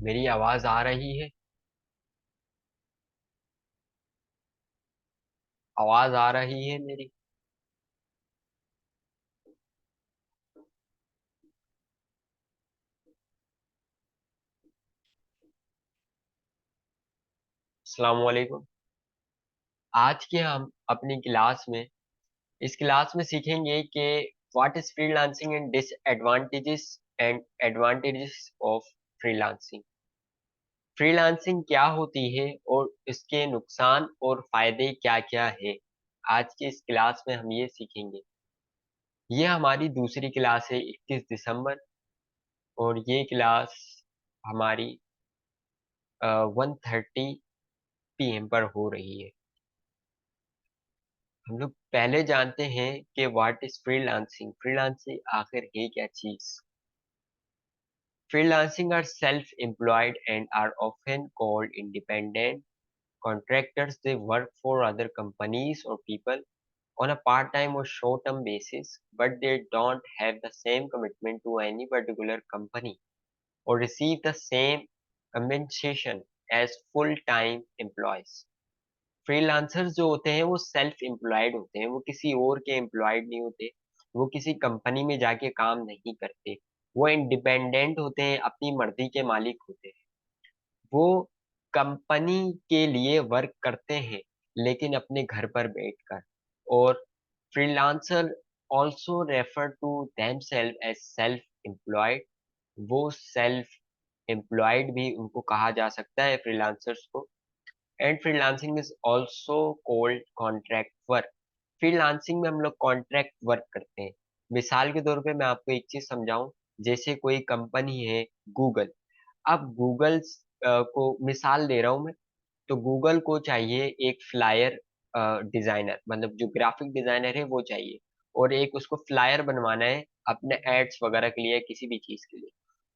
मेरी आवाज आ रही है? आवाज आ रही है मेरी? अस्सलाम वालेकुम। आज के हम अपनी क्लास में इस क्लास में सीखेंगे कि what is freelancing and disadvantages and advantages of freelancing. Freelancing क्या होती है और इसके नुकसान और फायदे क्या-क्या है। आज की इस क्लास में हम ये सीखेंगे। ये हमारी दूसरी क्लास है 21 दिसंबर, और ये क्लास हमारी 1:30 पीएम पर हो रही है। हम लोग पहले जानते हैं कि व्हाट इज फ्रीलांसिंग। फ्रीलांसिंग आखिर है क्या चीज। Freelancing are self employed and are often called independent contractors. They work for other companies or people on a part-time or short-term basis, but they don't have the same commitment to any particular company or receive the same compensation as full-time employees. Freelancers जो होते हैं वो self employed होते हैं, वो किसी और के एम्प्लॉयड नहीं होते, वो किसी कंपनी में जाके काम नहीं करते, वो इंडिपेंडेंट होते हैं, अपनी मर्जी के मालिक होते हैं। वो कंपनी के लिए वर्क करते हैं लेकिन अपने घर पर बैठकर। और freelancer also refer to themselves as self employed. वो सेल्फ एम्प्लॉयड भी उनको कहा जा सकता है फ्रीलांसर्स को। And freelancing is also called contract work. Freelancing में हम लोग कॉन्ट्रैक्ट वर्क करते हैं। मिसाल के तौर पे मैं आपको एक चीज समझाऊं। जैसे कोई कंपनी है गूगल। अब गूगल को मिसाल दे रहा हूं मैं। तो गूगल को चाहिए एक फ्लायर डिजाइनर, मतलब जो ग्राफिक डिजाइनर है वो चाहिए, और एक उसको फ्लायर बनवाना है अपने एड्स वगैरह के लिए, किसी भी चीज के लिए।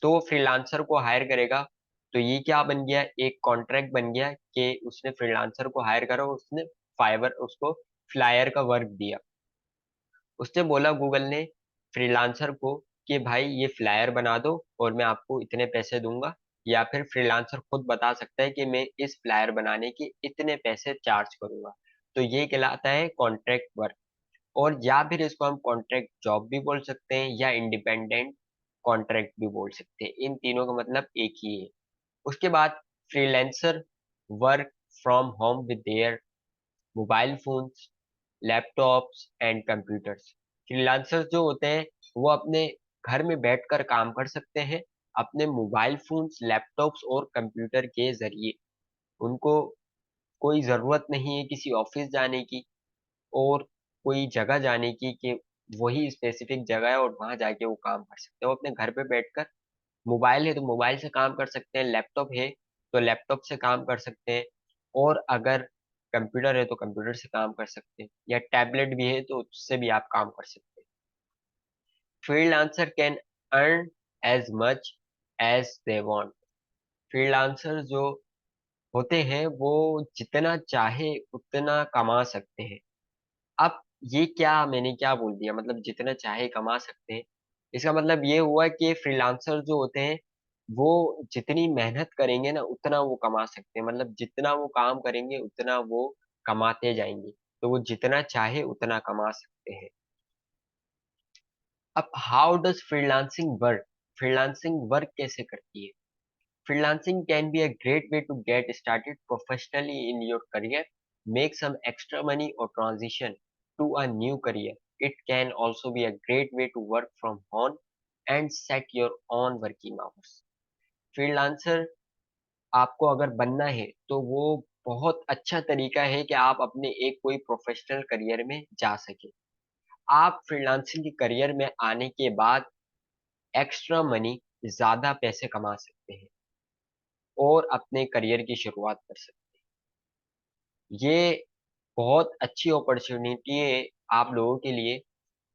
तो वो फ्रीलांसर को हायर करेगा। तो ये क्या बन गया, एक कॉन्ट्रैक्ट बन गया कि उसने फ्रीलांसर को हायर करा और उसने फाइवर उसको फ्लायर का वर्क दिया। उसने बोला गूगल ने फ्रीलांसर को कि भाई ये फ्लायर बना दो और मैं आपको इतने पैसे दूंगा। या फिर फ्रीलांसर खुद बता सकता है कि मैं इस फ्लायर बनाने के इतने पैसे चार्ज करूंगा। तो ये कहलाता है कॉन्ट्रैक्ट वर्क। और या फिर इसको हम कॉन्ट्रैक्ट जॉब भी बोल सकते हैं या इंडिपेंडेंट कॉन्ट्रैक्ट भी बोल सकते हैं। इन तीनों का मतलब एक ही है। उसके बाद freelancer work from home with their mobile phones, laptops and computers. Freelancers जो होते हैं वो अपने घर में बैठकर काम कर सकते हैं अपने मोबाइल फोन्स, लैपटॉप्स और कंप्यूटर के जरिए। उनको कोई ज़रूरत नहीं है किसी ऑफिस जाने की और कोई जगह जाने की कि वही स्पेसिफिक जगह है और वहां जाके वो काम कर सकते हैं। वो अपने घर पे बैठकर, मोबाइल है तो मोबाइल से काम कर सकते हैं, लैपटॉप है तो लैपटॉप से काम कर सकते हैं, और अगर कंप्यूटर है तो कंप्यूटर से काम कर सकते हैं, या टैबलेट भी है तो उससे भी आप काम कर सकते हैं। Freelancer can earn as much as they want. Freelancer जो होते हैं वो जितना चाहे उतना कमा सकते हैं। अब ये क्या, मैंने क्या बोल दिया, मतलब जितना चाहे कमा सकते हैं। इसका मतलब ये हुआ कि फ्रीलांसर जो होते हैं वो जितनी मेहनत करेंगे ना उतना वो कमा सकते हैं, मतलब जितना वो काम करेंगे उतना वो कमाते जाएंगे। तो वो जितना चाहे उतना कमा सकते हैं। अब how does freelancing work. Freelancing work कैसे करती है। Freelancing can be a great way to get started professionally in your career, make some extra money, or transition to a new career. It can also be a great way to work from home and set your own working hours. Freelancer आपको अगर बनना है तो वो बहुत अच्छा तरीका है कि आप अपने एक कोई प्रोफेशनल करियर में जा सके। आप फ्रीलांसिंग के करियर में आने के बाद एक्स्ट्रा मनी, ज्यादा पैसे कमा सकते हैं और अपने करियर की शुरुआत कर सकते हैं। ये बहुत अच्छी अपॉर्चुनिटी है आप लोगों के लिए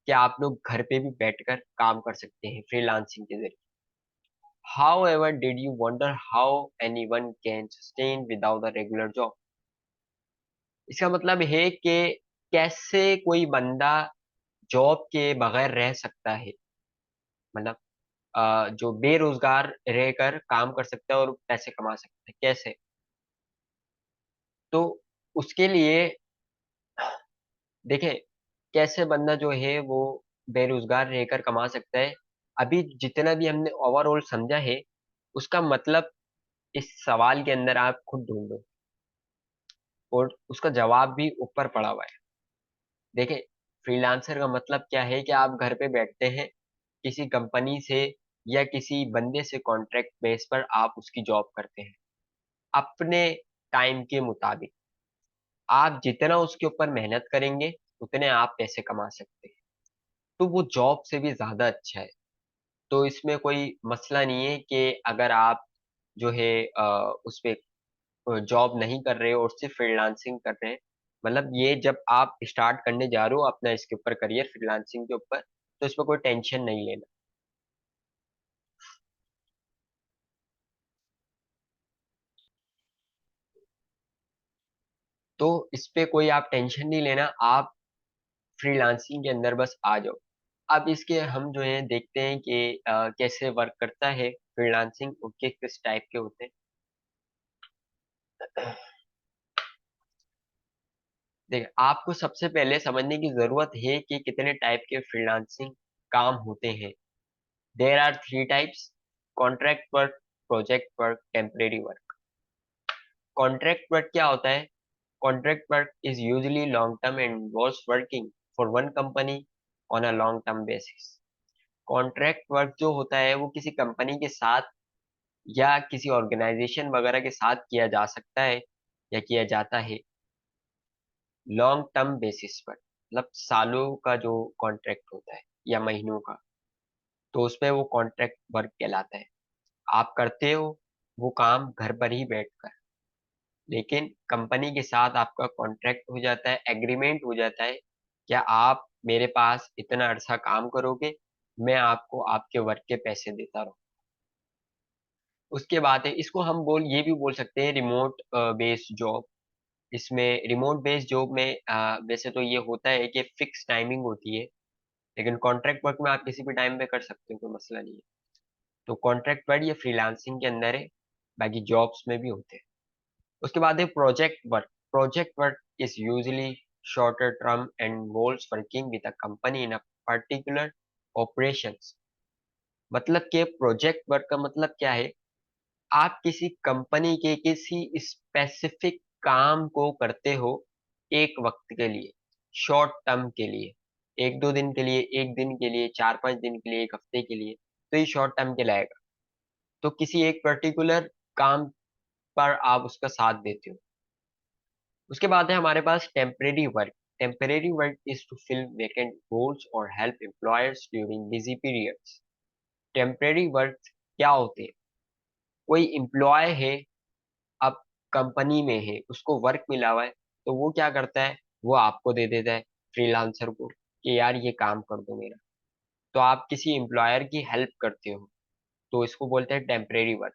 कि आप लोग घर पे भी बैठकर काम कर सकते हैं फ्रीलांसिंग के जरिए। However, did you wonder how anyone can sustain without a regular job? इसका मतलब है कि कैसे कोई बंदा जॉब के बगैर रह सकता है। मतलब जो बेरोजगार रहकर काम कर सकता है और पैसे कमा सकता है। कैसे? तो उसके लिए देखिए, कैसे बंदा जो है वो बेरोजगार रहकर कमा सकता है। अभी जितना भी हमने ओवरऑल समझा है, उसका मतलब इस सवाल के अंदर आप खुद ढूंढो, और उसका जवाब भी ऊपर पड़ा हुआ है। देखिए, फ्रीलांसर का मतलब क्या है कि आप घर पे बैठते हैं, किसी कंपनी से या किसी बंदे से कॉन्ट्रैक्ट बेस पर आप उसकी जॉब करते हैं, अपने टाइम के मुताबिक। आप जितना उसके ऊपर मेहनत करेंगे, उतने आप पैसे कमा सकते हैं। तो वो जॉब से भी ज़्यादा अच्छा है। तो इसमें कोई मसला नहीं है कि अगर आप जो है उसपे जॉब नहीं कर रहे हो और सिर्फ फ्रीलांसिंग कर रहे हैं। मतलब ये जब आप स्टार्ट करने जा रहे हो अपना इसके ऊपर करियर फ्रीलांसिंग के ऊपर, तो इसमें कोई टेंशन नहीं लेना। तो इस पे कोई आप टेंशन नहीं लेना, आप फ्रीलांसिंग के अंदर बस आ जाओ। अब इसके हम जो है देखते हैं कि कैसे वर्क करता है फ्रीलांसिंग और किस किस टाइप के होते हैं। देखिए, आपको सबसे पहले समझने की जरूरत है कि कितने टाइप के फ्रीलांसिंग काम होते हैं। There are three types: contract work, project work, temporary work. Contract work क्या होता है? Contract work is usually long term and involves working for one company on a long term basis. Contract work जो होता है वो किसी company के साथ या किसी ऑर्गेनाइजेशन वगैरह के साथ किया जा सकता है या किया जाता है लॉन्ग टर्म बेसिस पर, मतलब सालों का जो कॉन्ट्रैक्ट होता है या महीनों का। तो उसमें वो कॉन्ट्रैक्ट वर्क कहलाता है। आप करते हो वो काम घर पर ही बैठकर, लेकिन कंपनी के साथ आपका कॉन्ट्रैक्ट हो जाता है, एग्रीमेंट हो जाता है, क्या आप मेरे पास इतना अरसा काम करोगे, मैं आपको आपके वर्क के पैसे देता रहूँ। उसके बाद है, इसको हम ये भी बोल सकते हैं रिमोट बेस्ड जॉब। इसमें रिमोट बेस्ड जॉब में वैसे तो ये होता है कि फिक्स टाइमिंग होती है, लेकिन कॉन्ट्रैक्ट वर्क में आप किसी भी टाइम पे कर सकते हो, कोई मसला नहीं है। तो कॉन्ट्रैक्ट वर्क ये फ्रीलांसिंग के अंदर है, बाकी जॉब्स में भी होते हैं। उसके बाद है project work. Project work is usually shorter term and involves working with a company in a particular operations. मतलब कि प्रोजेक्ट वर्क का मतलब क्या है? आप किसी कंपनी के किसी स्पेसिफिक काम को करते हो एक वक्त के लिए, शॉर्ट टर्म के लिए, एक दो दिन के लिए, एक दिन के लिए, चार पांच दिन के लिए, एक हफ्ते के लिए, तो ये शॉर्ट टर्म कहलाएगा। तो किसी एक पर्टिकुलर काम पर आप उसका साथ देते हो। उसके बाद है हमारे पास temporary work. Temporary work is to fill vacant roles और help employers during busy periods. Temporary work क्या होते हैं? कोई एम्प्लॉय है, अब कंपनी में है, उसको वर्क मिला हुआ है, तो वो क्या करता है, वो आपको दे देता है फ्रीलांसर को कि यार ये काम कर दो मेरा। तो आप किसी एम्प्लॉयर की हेल्प करते हो, तो इसको बोलते हैं टेम्परेरी वर्क।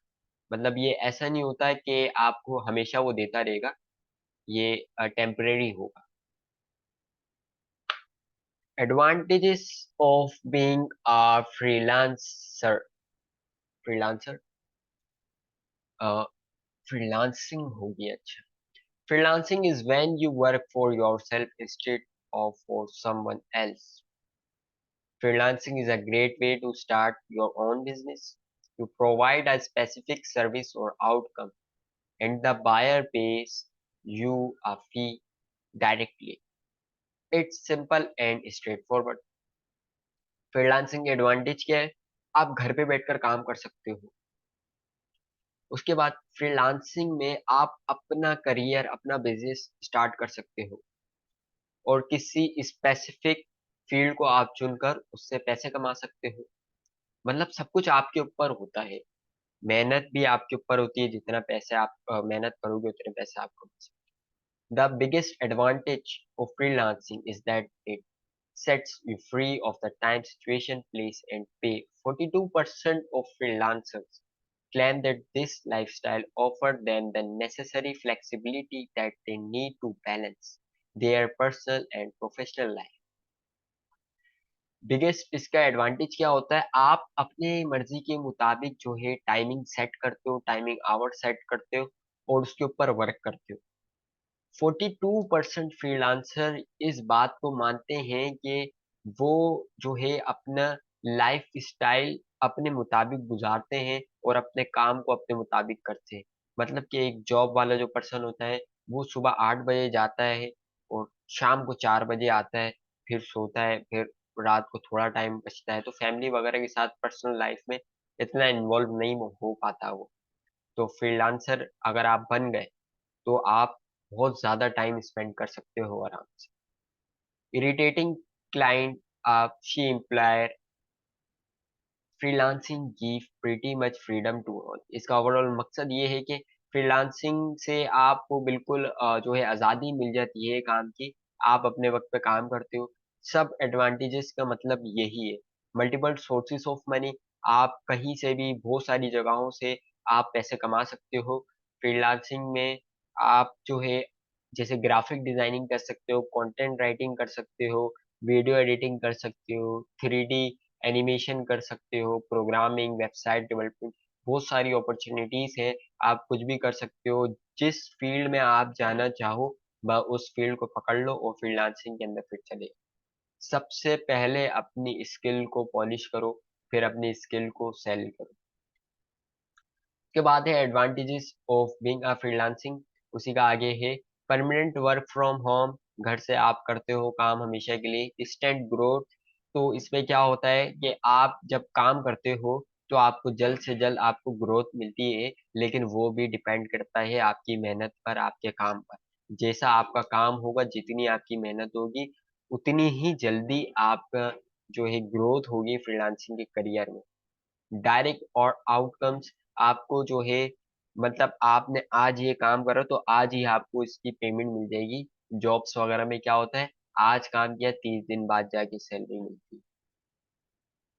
मतलब ये ऐसा नहीं होता है कि आपको हमेशा वो देता रहेगा, ये टेम्परेरी होगा। Advantages of being a freelancer. Freelancer freelancing होगी, अच्छा। Freelancing is when you work for yourself instead of for someone else. Freelancing is a great way to start your own business. You provide a specific service or outcome, and the buyer pays you a fee directly. It's simple and straightforward. Freelancing के advantage क्या है? आप घर पे बैठकर काम कर सकते हो। उसके बाद फ्रीलांसिंग में आप अपना करियर, अपना बिजनेस स्टार्ट कर सकते हो, और किसी स्पेसिफिक फील्ड को आप चुनकर उससे पैसे कमा सकते हो। मतलब सब कुछ आपके ऊपर होता है, मेहनत भी आपके ऊपर होती है, जितना पैसे आप मेहनत करोगे उतने पैसे आप कमा सकते हो। The biggest advantage of freelancing is that it sets you free of the time, situation, place, and pay. 42% of freelancers claim that this lifestyle offers them the necessary flexibility that they need to balance their personal and professional life. Biggest इसका advantage क्या होता है, आप अपने मर्जी के मुताबिक जो है टाइमिंग सेट करते हो, टाइमिंग आवर सेट करते हो और उसके ऊपर वर्क करते हो। 42% फ्रीलांसर इस बात को मानते हैं कि वो जो है अपना लाइफ स्टाइल अपने मुताबिक गुजारते हैं और अपने काम को अपने मुताबिक करते हैं। मतलब कि एक जॉब वाला जो पर्सन होता है, वो सुबह 8 बजे जाता है और शाम को 4 बजे आता है, फिर सोता है, फिर रात को थोड़ा टाइम बचता है, तो फैमिली वगैरह के साथ पर्सनल लाइफ में इतना इन्वॉल्व नहीं हो पाता वो। तो फ्रीलांसर अगर आप बन गए तो आप बहुत ज़्यादा टाइम स्पेंड कर सकते हो आराम से। इरिटेटिंग क्लाइंट, अच्छी employer, freelancing give pretty much freedom to all. इसका ओवरऑल मकसद ये है कि फ्रीलांसिंग से आपको बिल्कुल जो है आज़ादी मिल जाती है काम की, आप अपने वक्त पे काम करते हो। सब एडवांटेजेस का मतलब यही है। मल्टीपल सोर्सेस ऑफ मनी, आप कहीं से भी बहुत सारी जगहों से आप पैसे कमा सकते हो। फ्रीलांसिंग में आप जो है जैसे ग्राफिक डिजाइनिंग कर सकते हो, कंटेंट राइटिंग कर सकते हो, वीडियो एडिटिंग कर सकते हो, 3D एनिमेशन कर सकते हो, प्रोग्रामिंग, वेबसाइट डेवलपमेंट, बहुत सारी अपॉर्चुनिटीज है। आप कुछ भी कर सकते हो। जिस फील्ड में आप जाना चाहो उस फील्ड को पकड़ लो और फ्रीलांसिंग के अंदर फिर चले। सबसे पहले अपनी स्किल को पॉलिश करो, फिर अपनी स्किल को सेल करो। उसके बाद है advantages of being a freelancing, उसी का आगे है परमानेंट वर्क फ्रॉम होम, घर से आप करते हो काम हमेशा के लिए। इंस्टेंट ग्रोथ, तो इसमें क्या होता है कि आप जब काम करते हो तो आपको जल्द से जल्द आपको ग्रोथ मिलती है, लेकिन वो भी डिपेंड करता है आपकी मेहनत पर, आपके काम पर। जैसा आपका काम होगा, जितनी आपकी मेहनत होगी, उतनी ही जल्दी आपका जो है ग्रोथ होगी फ्रीलांसिंग के करियर में। डायरेक्ट और आउटकम्स, आपको जो है मतलब आपने आज ये काम करा तो आज ही आपको इसकी पेमेंट मिल जाएगी। जॉब्स वगैरह में क्या होता है, आज काम किया 30 दिन बाद जाके सैलरी मिलती है।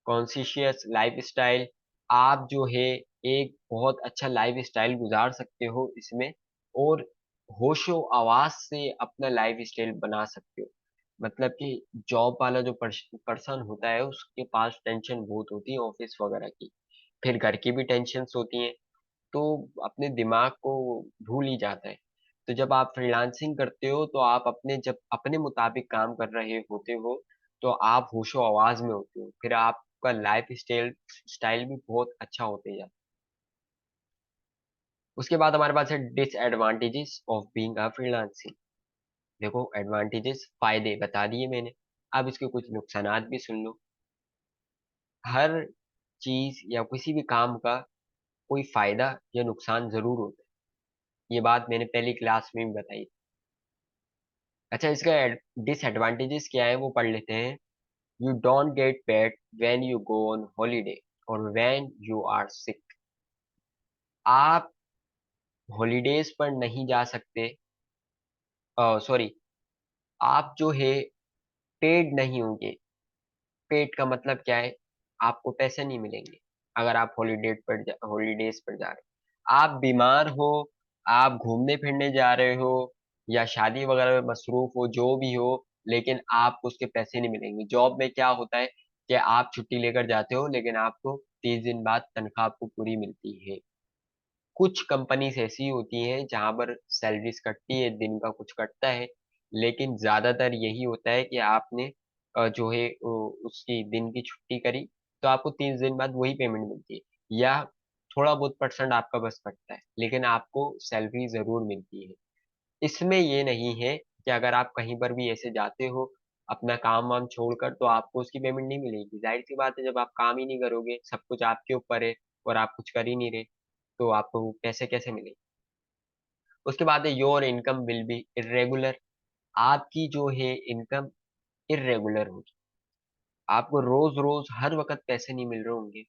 कॉन्शियस लाइफस्टाइल, आप जो है एक बहुत अच्छा लाइफस्टाइल गुजार सकते हो इसमें, और होशो आवाज से अपना लाइफस्टाइल बना सकते हो। मतलब कि जॉब वाला जो पर्सन होता है उसके पास टेंशन बहुत होती है ऑफिस वगैरह की, फिर घर की भी टेंशन्स होती हैं, तो अपने दिमाग को भूल ही जाता है। तो जब आप फ्रीलांसिंग करते हो तो आप अपने जब अपने मुताबिक काम कर रहे होते हो तो आप होशो आवाज में होते हो, फिर आपका लाइफ स्टाइल स्टाइल भी बहुत अच्छा होते जाता है। उसके बाद हमारे पास है disadvantages of being a freelancing. देखो एडवांटेजेस फायदे बता दिए मैंने, अब इसके कुछ नुकसानात भी सुन लो। हर चीज या किसी भी काम का कोई फायदा या नुकसान जरूर होता है, ये बात मैंने पहली क्लास में भी बताई। अच्छा, इसका डिसएडवांटेजेस क्या है वो पढ़ लेते हैं। You don't get paid when you go on holiday और व्हेन यू आर सिक। आप हॉलीडेज पर नहीं जा सकते, सॉरी, आप जो है पेड नहीं होंगे। पेड का मतलब क्या है, आपको पैसे नहीं मिलेंगे अगर आप हॉलीडेज पर जा रहे हो। आप बीमार हो, आप घूमने फिरने जा रहे हो या शादी वगैरह में मसरूफ हो, जो भी हो, लेकिन आपको उसके पैसे नहीं मिलेंगे। जॉब में क्या होता है कि आप छुट्टी लेकर जाते हो लेकिन आपको 30 दिन बाद तनख्वाह आपको पूरी मिलती है। कुछ कंपनीज ऐसी होती हैं जहां पर सैलरीज कटती है, दिन का कुछ कटता है, लेकिन ज्यादातर यही होता है कि आपने जो है उसकी दिन की छुट्टी करी तो आपको 30 दिन बाद वही पेमेंट मिलती है, या थोड़ा बहुत परसेंट आपका बस कटता है, लेकिन आपको सैलरी जरूर मिलती है। इसमें ये नहीं है कि अगर आप कहीं पर भी ऐसे जाते हो अपना काम वाम छोड़कर तो आपको उसकी पेमेंट नहीं मिलेगी। जाहिर सी बात है, जब आप काम ही नहीं करोगे, सब कुछ आपके ऊपर है और आप कुछ कर ही नहीं रहे, तो आपको वो पैसे कैसे मिलेंगे। उसके बाद है your income will be irregular. आपकी जो है इनकम इरेगुलर होगी, आपको रोज रोज हर वक्त पैसे नहीं मिल रहे होंगे,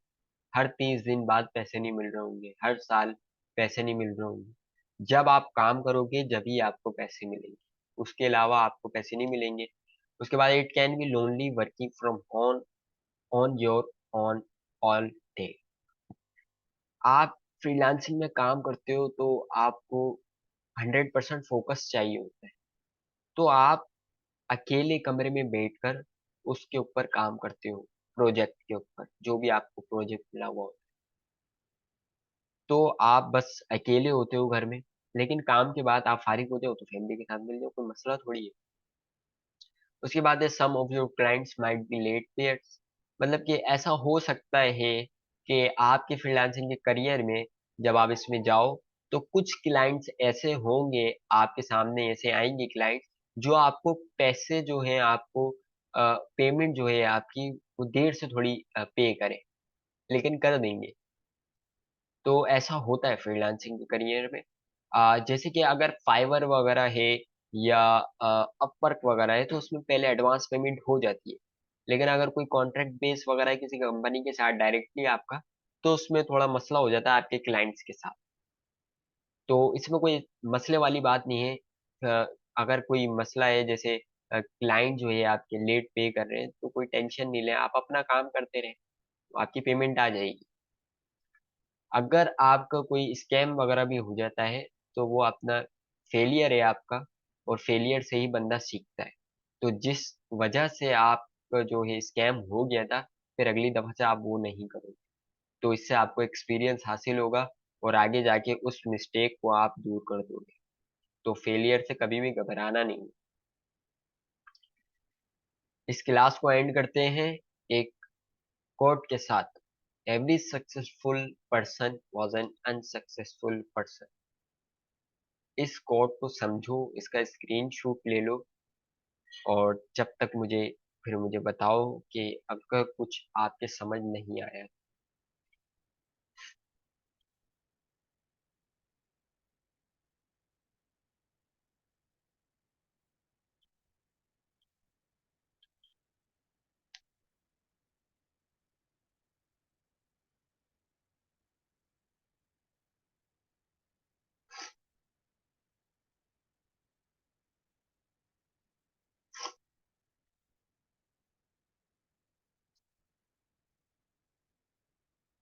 हर 30 दिन बाद पैसे नहीं मिल रहे होंगे, हर साल पैसे नहीं मिल रहे होंगे। जब आप काम करोगे जब ही आपको पैसे मिलेंगे, उसके अलावा आपको पैसे नहीं मिलेंगे। उसके बाद it can be lonely working from home on your on all day. आप फ्रीलांसिंग में काम करते हो तो आपको 100% फोकस चाहिए होता है, तो आप अकेले कमरे में बैठकर उसके ऊपर काम करते हो, प्रोजेक्ट के ऊपर, जो भी आपको प्रोजेक्ट मिला हुआ हो। तो आप बस अकेले होते हो घर में, लेकिन काम के बाद आप फारिग होते हो तो फैमिली के साथ मिल जाओ, कोई मसला थोड़ी है। उसके बाद है some of your clients might be late payers, मतलब कि ऐसा हो सकता है कि आपके फ्रीलांसिंग के करियर में जब आप इसमें जाओ तो कुछ क्लाइंट्स ऐसे होंगे, आपके सामने ऐसे आएंगे क्लाइंट्स जो आपको पैसे जो है आपको पेमेंट जो है आपकी वो देर से थोड़ी पे करें, लेकिन कर देंगे। तो ऐसा होता है फ्रीलांसिंग के करियर में। जैसे कि अगर फाइवर वगैरह है या अपवर्क वगैरह है तो उसमें पहले एडवांस पेमेंट हो जाती है। लेकिन अगर कोई कॉन्ट्रैक्ट बेस वगैरह है किसी कंपनी के साथ डायरेक्टली आपका, तो उसमें थोड़ा मसला हो जाता है आपके क्लाइंट्स के साथ। तो इसमें कोई मसले वाली बात नहीं है। अगर कोई मसला है जैसे क्लाइंट जो है आपके लेट पे कर रहे हैं तो कोई टेंशन नहीं लें, आप अपना काम करते रहें, आपकी पेमेंट आ जाएगी। अगर आपका कोई स्कैम वगैरह भी हो जाता है तो वो अपना फेलियर है आपका, और फेलियर से ही बंदा सीखता है। तो जिस वजह से आपका जो है स्कैम हो गया था, फिर अगली दफा से आप वो नहीं करोगे। तो इससे आपको एक्सपीरियंस हासिल होगा और आगे जाके उस मिस्टेक को आप दूर कर दोगे। तो फेलियर से कभी भी घबराना नहीं। इस क्लास को एंड करते हैं एक कोट के साथ। Every successful person was an unsuccessful person. इस कोड को समझो, इसका स्क्रीनशॉट ले लो, और जब तक मुझे फिर मुझे बताओ कि अगर कुछ आपके समझ नहीं आया।